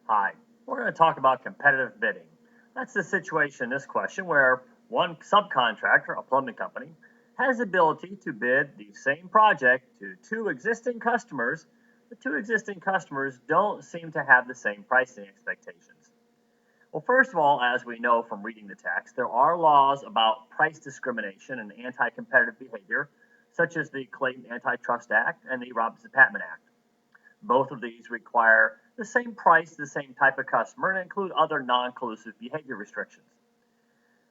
Hi, we're going to talk about competitive bidding. That's the situation in this question where one subcontractor, a plumbing company, has the ability to bid the same project to two existing customers. The two existing customers don't seem to have the same pricing expectations. Well, first of all, as we know from reading the text, there are laws about price discrimination and anti competitive behavior, such as the Clayton Antitrust Act and the Robinson Patman Act. Both of these require the same price, the same type of customer, and include other non-collusive behavior restrictions.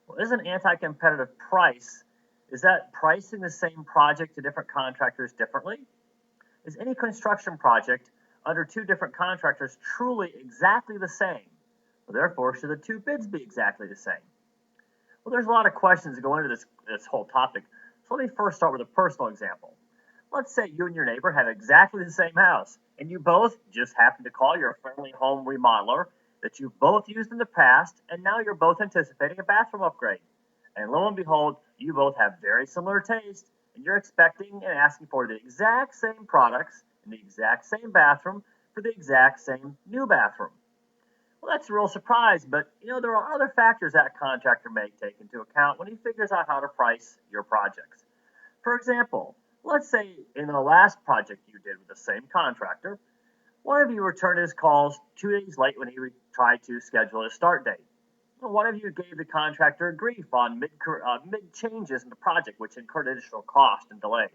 Well, isn't anti-competitive price, is that pricing the same project to different contractors differently? Is any construction project under two different contractors truly exactly the same? Well, therefore, should the two bids be exactly the same? Well, there's a lot of questions that go into this whole topic. So let me first start with a personal example. Let's say you and your neighbor have exactly the same house, and you both just happen to call your friendly home remodeler that you've both used in the past, and now you're both anticipating a bathroom upgrade. And lo and behold, you both have very similar taste, and you're expecting and asking for the exact same products in the exact same bathroom for the exact same new bathroom. Well, that's a real surprise, but there are other factors that contractor may take into account when he figures out how to price your projects. For example, let's say in the last project you did with the same contractor, one of you returned his calls 2 days late when he tried to schedule his start date. One of you gave the contractor grief on mid changes in the project, which incurred additional cost and delays.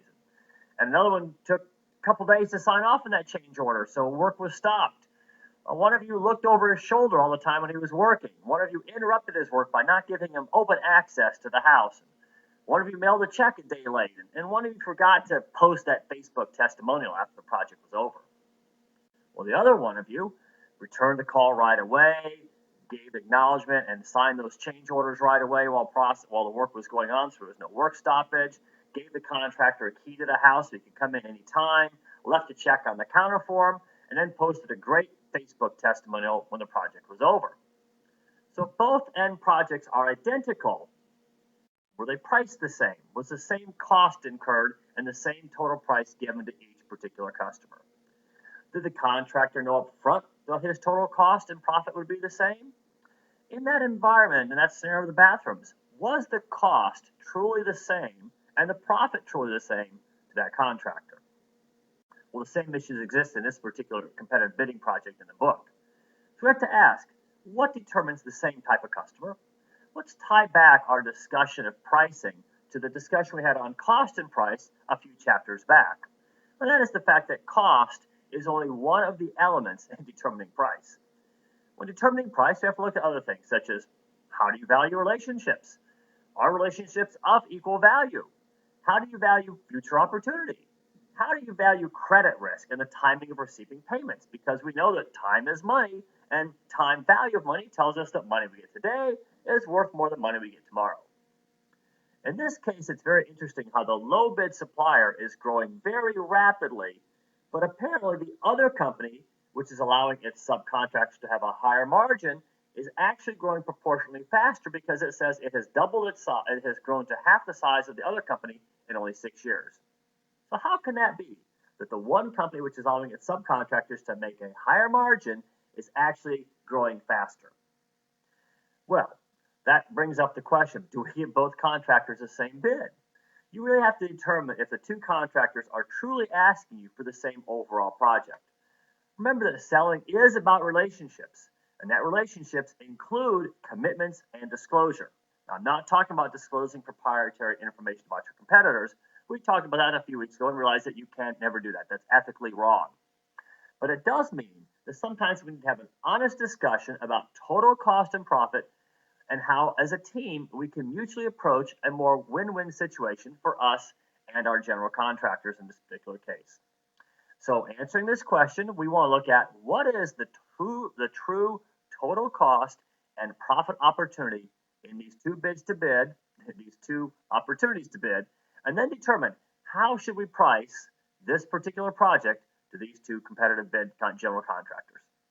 And another one took a couple days to sign off on that change order, so work was stopped. One of you looked over his shoulder all the time when he was working. One of you interrupted his work by not giving him open access to the house. One of you mailed a check a day late, and one of you forgot to post that Facebook testimonial after the project was over. Well, the other one of you returned the call right away, gave acknowledgement, and signed those change orders right away while the work was going on, so there was no work stoppage, gave the contractor a key to the house so he could come in anytime, left a check on the counter for him, and then posted a great Facebook testimonial when the project was over. So both end projects are identical. Were they priced the same? Was the same cost incurred and the same total price given to each particular customer? Did the contractor know up front that his total cost and profit would be the same? In that environment, in that scenario of the bathrooms, was the cost truly the same and the profit truly the same to that contractor? Well, the same issues exist in this particular competitive bidding project in the book. So we have to ask, what determines the same type of customer? Let's tie back our discussion of pricing to the discussion we had on cost and price a few chapters back. And that is the fact that cost is only one of the elements in determining price. When determining price, we have to look at other things, such as how do you value relationships? Are relationships of equal value? How do you value future opportunity? How do you value credit risk and the timing of receiving payments? Because we know that time is money, and time value of money tells us that money we get today is worth more than money we get tomorrow. In this case, it's very interesting how the low bid supplier is growing very rapidly, but apparently the other company, which is allowing its subcontractors to have a higher margin, is actually growing proportionally faster because it says it has doubled its size, it has grown to half the size of the other company in only 6 years. So how can that be? That the one company which is allowing its subcontractors to make a higher margin is actually growing faster? Well, that brings up the question, do we give both contractors the same bid? You really have to determine if the two contractors are truly asking you for the same overall project. Remember that selling is about relationships, and that relationships include commitments and disclosure. Now, I'm not talking about disclosing proprietary information about your competitors. We talked about that a few weeks ago and realized that you can't never do that. That's ethically wrong. But it does mean that sometimes we need to have an honest discussion about total cost and profit and how, as a team, we can mutually approach a more win-win situation for us and our general contractors in this particular case. So answering this question, we want to look at what is the true total cost and profit opportunity in these two bids to bid, these two opportunities to bid, and then determine how should we price this particular project to these two competitive bid general contractors.